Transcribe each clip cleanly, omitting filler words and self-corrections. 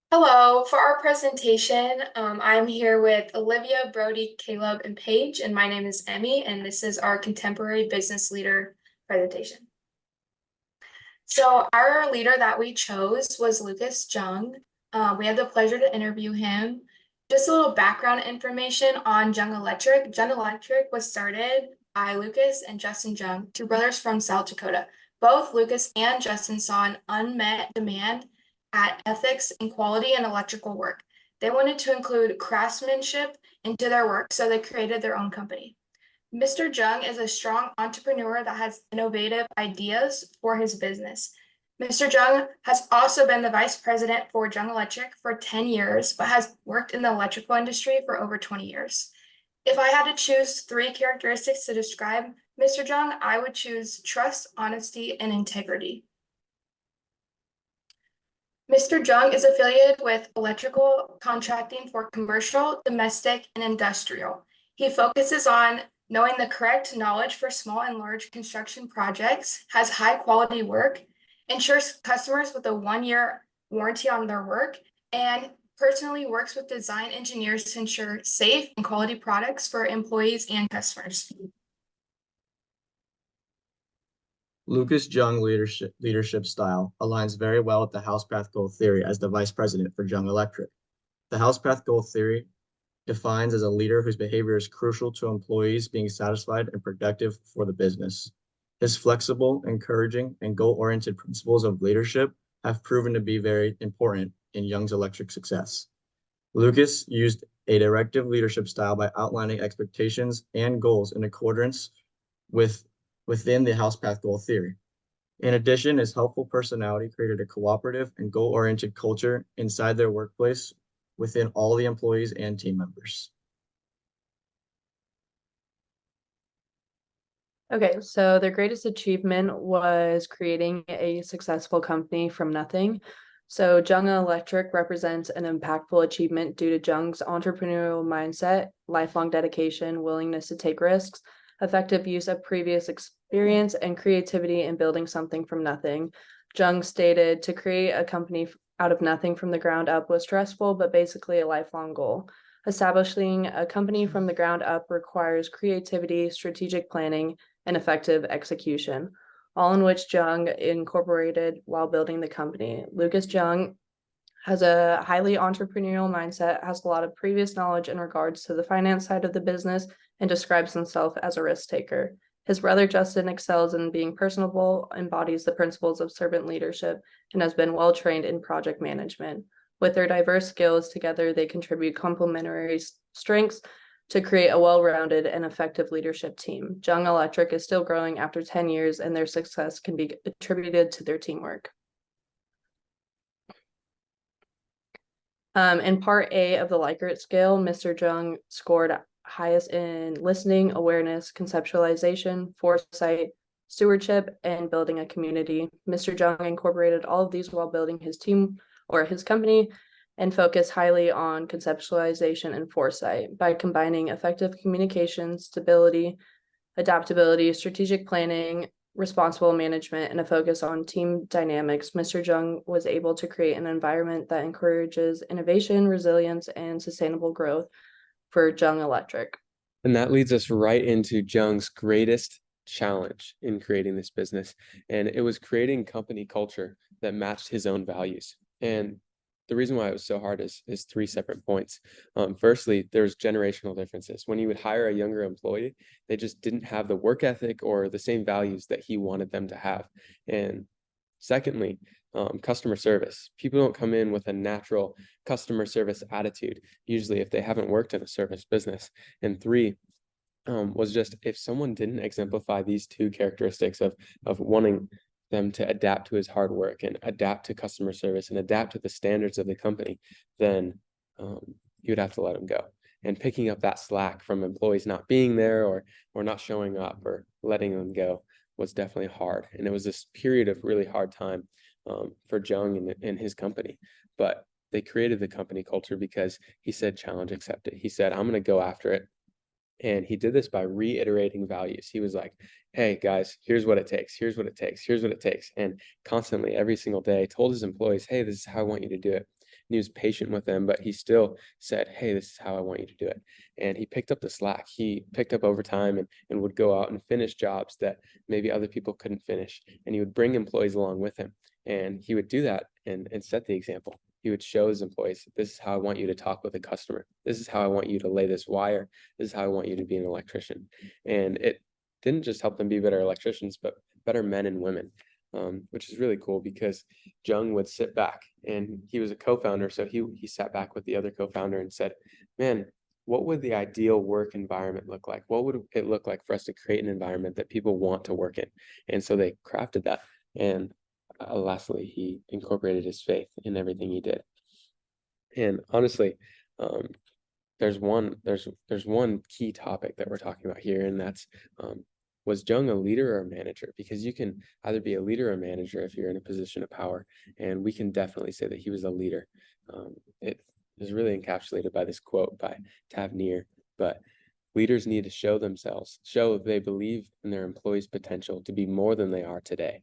Hello, for our presentation, I'm here with Olivia, Brody, Caleb, and Paige, and my name is Emmy, and this is our contemporary business leader presentation. So our leader that we chose was Lucas Jung. We had the pleasure to interview him. Just a little background information on Jung Electric. Jung Electric was started by Lucas and Justin Jung, two brothers from South Dakota. Both Lucas and Justin saw an unmet demand at ethics and quality in electrical work. They wanted to include craftsmanship into their work, so they created their own company. Mr. Jung is a strong entrepreneur that has innovative ideas for his business. Mr. Jung has also been the vice president for Jung Electric for 10 years, but has worked in the electrical industry for over 20 years. If I had to choose three characteristics to describe Mr. Jung, I would choose trust, honesty, and integrity. Mr. Jung is affiliated with electrical contracting for commercial, domestic, and industrial. He focuses on knowing the correct knowledge for small and large construction projects, has high quality work, ensures customers with a 1 year warranty on their work, and personally works with design engineers to ensure safe and quality products for employees and customers. Lucas Jung leadership style aligns very well with the house path goal theory as the vice president for Jung Electric. The house path goal theory defines as a leader whose behavior is crucial to employees being satisfied and productive for the business. His flexible, encouraging, and goal-oriented principles of leadership have proven to be very important in Jung's electric success. Lucas used a directive leadership style by outlining expectations and goals in accordance with within the house path goal theory. In addition, his helpful personality created a cooperative and goal-oriented culture inside their workplace within all the employees and team members. Okay, so their greatest achievement was creating a successful company from nothing. So Jung Electric represents an impactful achievement due to Jung's entrepreneurial mindset, lifelong dedication, willingness to take risks, effective use of previous experience, and creativity in building something from nothing. Jung stated to create a company out of nothing from the ground up was stressful, but basically a lifelong goal. Establishing a company from the ground up requires creativity, strategic planning, and effective execution, all in which Jung incorporated while building the company. Lucas Jung has a highly entrepreneurial mindset, has a lot of previous knowledge in regards to the finance side of the business, and describes himself as a risk taker. His brother Justin excels in being personable, embodies the principles of servant leadership, and has been well trained in project management. With their diverse skills together, they contribute complementary strengths to create a well-rounded and effective leadership team. Jung Electric is still growing after 10 years, and their success can be attributed to their teamwork. In part A of the Likert scale, Mr. Jung scored highest in listening, awareness, conceptualization, foresight, stewardship, and building a community. Mr. Jung incorporated all of these while building his team or his company and focused highly on conceptualization and foresight. By combining effective communication, stability, adaptability, strategic planning, responsible management, and a focus on team dynamics, Mr. Jung was able to create an environment that encourages innovation, resilience, and sustainable growth for Jung Electric. And that leads us right into Jung's greatest challenge in creating this business. And it was creating company culture that matched his own values. And the reason why it was so hard is three separate points. Firstly, there's generational differences. When you would hire a younger employee, they just didn't have the work ethic or the same values that he wanted them to have. And secondly, customer service. People don't come in with a natural customer service attitude, usually if they haven't worked in a service business. And three, was just if someone didn't exemplify these two characteristics of wanting them to adapt to his hard work and adapt to customer service and adapt to the standards of the company, then you would have to let him go. And picking up that slack from employees not being there or not showing up or letting them go was definitely hard. And it was this period of really hard time for Jung and his company. But they created the company culture because he said, challenge accepted. He said, I'm going to go after it. And he did this by reiterating values. He was like, hey, guys, here's what it takes. Here's what it takes. Here's what it takes. And constantly, every single day, told his employees, hey, this is how I want you to do it. he was patient with them, but he still said, hey, this is how I want you to do it. And he picked up the slack. He picked up overtime and would go out and finish jobs that maybe other people couldn't finish. And he would bring employees along with him. And he would do that and set the example. He would show his employees, this is how I want you to talk with a customer. This is how I want you to lay this wire. This is how I want you to be an electrician. And it didn't just help them be better electricians, but better men and women, which is really cool because Jung would sit back, and he was a co-founder. So he sat back with the other co-founder and said, man, what would the ideal work environment look like? What would it look like for us to create an environment that people want to work in? And so they crafted that. And lastly, he incorporated his faith in everything he did. And honestly, there's one key topic that we're talking about here, and that's was Jung a leader or a manager? Because you can either be a leader or a manager if you're in a position of power, and we can definitely say that he was a leader. It is really encapsulated by this quote by Tavernier, but leaders need to show they believe in their employees' potential to be more than they are today.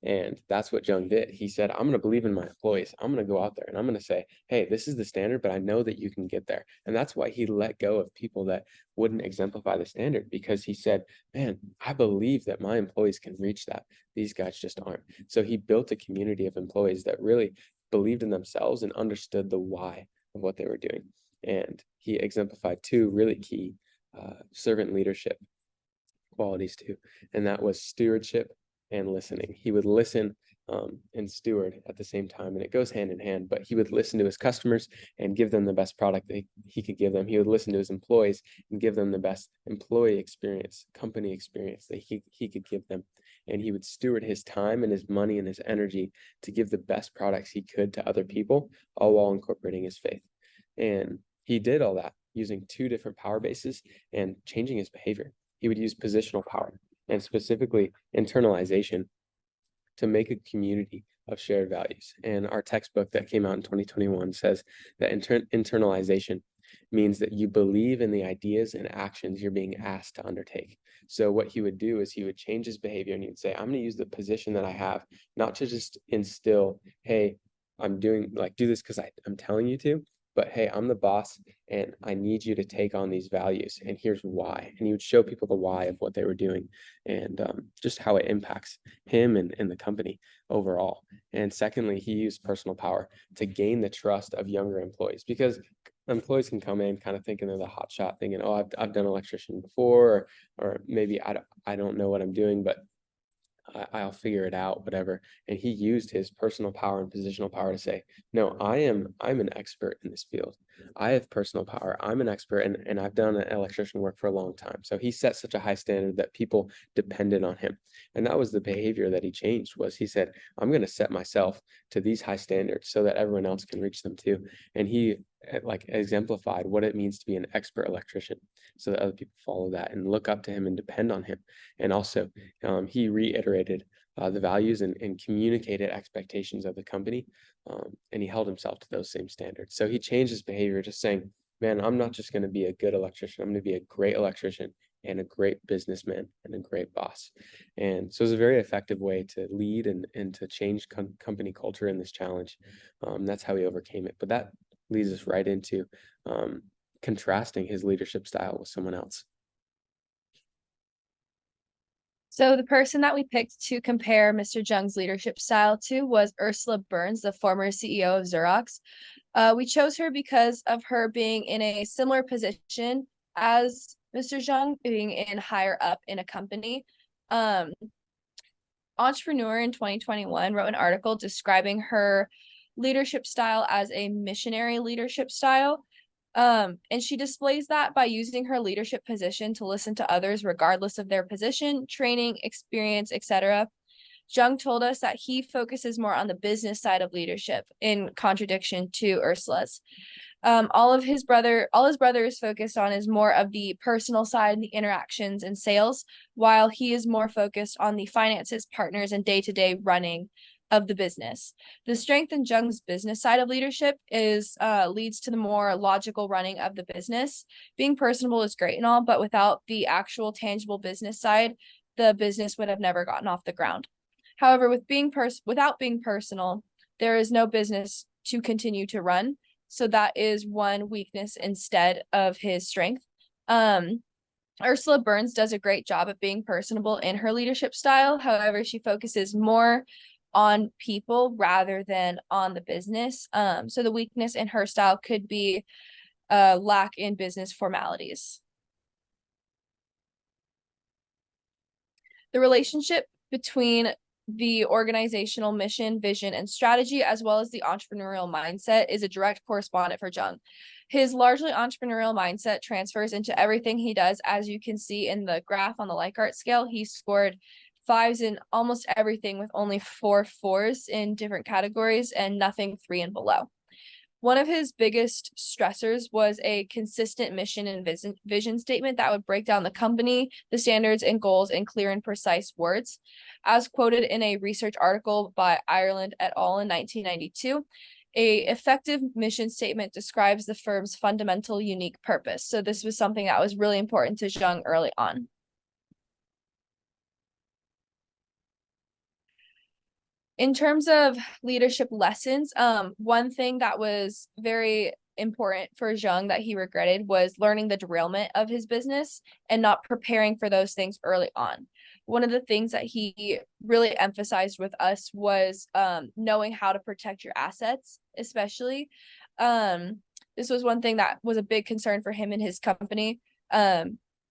And that's what Jung did. He said, I'm going to believe in my employees. I'm going to go out there and I'm going to say, hey, this is the standard, but I know that you can get there. And that's why he let go of people that wouldn't exemplify the standard, because he said, man, I believe that my employees can reach that. These guys just aren't. So he built a community of employees that really believed in themselves and understood the why of what they were doing. And he exemplified two really key servant leadership qualities too. And that was stewardship and listening. He would listen and steward at the same time, and it goes hand in hand. But he would listen to his customers and give them the best product that he could give them. He would listen to his employees and give them the best employee experience, company experience that he could give them. And he would steward his time and his money and his energy to give the best products he could to other people, all while incorporating his faith. And he did all that using two different power bases and changing his behavior. He would use positional power, and specifically internalization, to make a community of shared values. And our textbook that came out in 2021 says that internalization means that you believe in the ideas and actions you're being asked to undertake. So what he would do is he would change his behavior, and he'd say, I'm going to use the position that I have, not to just instill, hey, I'm doing do this because I'm telling you to, but hey, I'm the boss and I need you to take on these values, and here's why. And he would show people the why of what they were doing, and just how it impacts him and the company overall. And secondly, he used personal power to gain the trust of younger employees, because employees can come in kind of thinking they're the hot shot, thinking, oh, I've done electrician before, or maybe I don't know what I'm doing, but I'll figure it out, whatever. And he used his personal power and positional power to say, no, I'm an expert in this field. I have personal power. I'm an expert, and I've done electrician work for a long time. So he set such a high standard that people depended on him. And that was the behavior that he changed. Was he said, I'm going to set myself to these high standards so that everyone else can reach them too. And he exemplified what it means to be an expert electrician, so that other people follow that and look up to him and depend on him. And also he reiterated the values and communicated expectations of the company, and he held himself to those same standards. So he changed his behavior, just saying, man, I'm not just going to be a good electrician, I'm going to be a great electrician and a great businessman and a great boss. And so it's a very effective way to lead and to change company culture in this challenge. That's how he overcame it. But that leads us right into contrasting his leadership style with someone else. So the person that we picked to compare Mr. Jung's leadership style to was Ursula Burns, the former CEO of Xerox. We chose her because of her being in a similar position as Mr. Jung, being in higher up in a company. Entrepreneur in 2021 wrote an article describing her leadership style as a missionary leadership style. And she displays that by using her leadership position to listen to others regardless of their position, training, experience, etc. Jung told us that he focuses more on the business side of leadership, in contradiction to Ursula's. All his brother is focused on is more of the personal side, the interactions and sales, while he is more focused on the finances, partners, and day-to-day running of the business. The strength in Jung's business side of leadership leads to the more logical running of the business. Being personable is great and all, but without the actual tangible business side, the business would have never gotten off the ground. However, without being personal, there is no business to continue to run. So that is one weakness instead of his strength. Ursula Burns does a great job of being personable in her leadership style. However, she focuses more on people rather than on the business. So the weakness in her style could be lack in business formalities. The relationship between the organizational mission, vision, and strategy, as well as the entrepreneurial mindset, is a direct correspondent for Jung. His largely entrepreneurial mindset transfers into everything he does. As you can see in the graph on the Likert scale, he scored 5s in almost everything with only 4 4s in different categories and nothing 3 and below. One of his biggest stressors was a consistent mission and vision statement that would break down the company, the standards and goals in clear and precise words. As quoted in a research article by Ireland et al. In 1992, a effective mission statement describes the firm's fundamental unique purpose. So this was something that was really important to Jung early on. In terms of leadership lessons, one thing that was very important for Jung that he regretted was learning the derailment of his business and not preparing for those things early on. One of the things that he really emphasized with us was knowing how to protect your assets, especially. This was one thing that was a big concern for him and his company,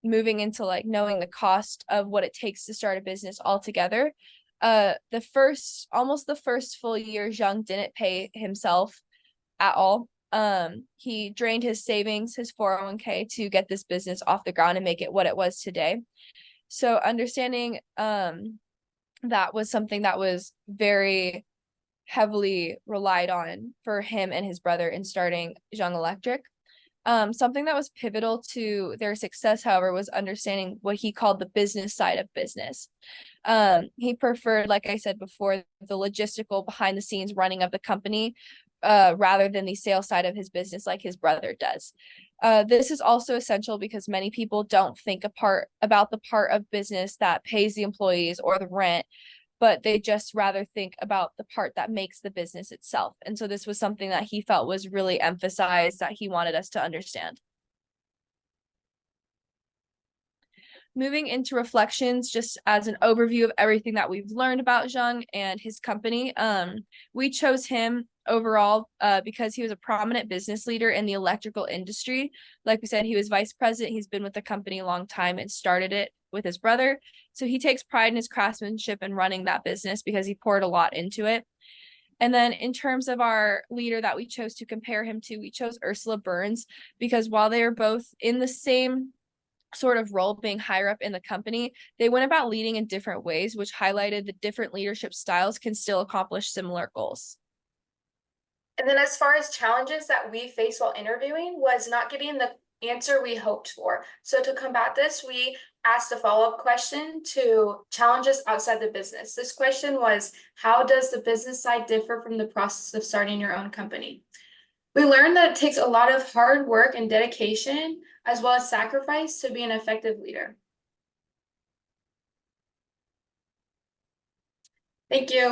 moving into like knowing the cost of what it takes to start a business altogether. Almost the first full year, Jung didn't pay himself at all. He drained his savings, his 401k, to get this business off the ground and make it what it was today. So understanding that was something that was very heavily relied on for him and his brother in starting Jung Electric. Something that was pivotal to their success, however, was understanding what he called the business side of business. He preferred, like I said before, the logistical behind the scenes running of the company rather than the sales side of his business like his brother does. This is also essential because many people don't think about the part of business that pays the employees or the rent, but they just rather think about the part that makes the business itself. And so this was something that he felt was really emphasized that he wanted us to understand. Moving into reflections, just as an overview of everything that we've learned about Jung and his company, we chose him overall because he was a prominent business leader in the electrical industry. Like we said, he was vice president. He's been with the company a long time and started it with his brother. So he takes pride in his craftsmanship and running that business because he poured a lot into it. And then in terms of our leader that we chose to compare him to, we chose Ursula Burns because while they are both in the same sort of role, being higher up in the company, they went about leading in different ways, which highlighted the different leadership styles can still accomplish similar goals. And then as far as challenges that we faced while interviewing was not getting the answer we hoped for. So to combat this, we asked a follow-up question to challenges outside the business. This question was, how does the business side differ from the process of starting your own company? We learned that it takes a lot of hard work and dedication, as well as sacrifice, to be an effective leader. Thank you.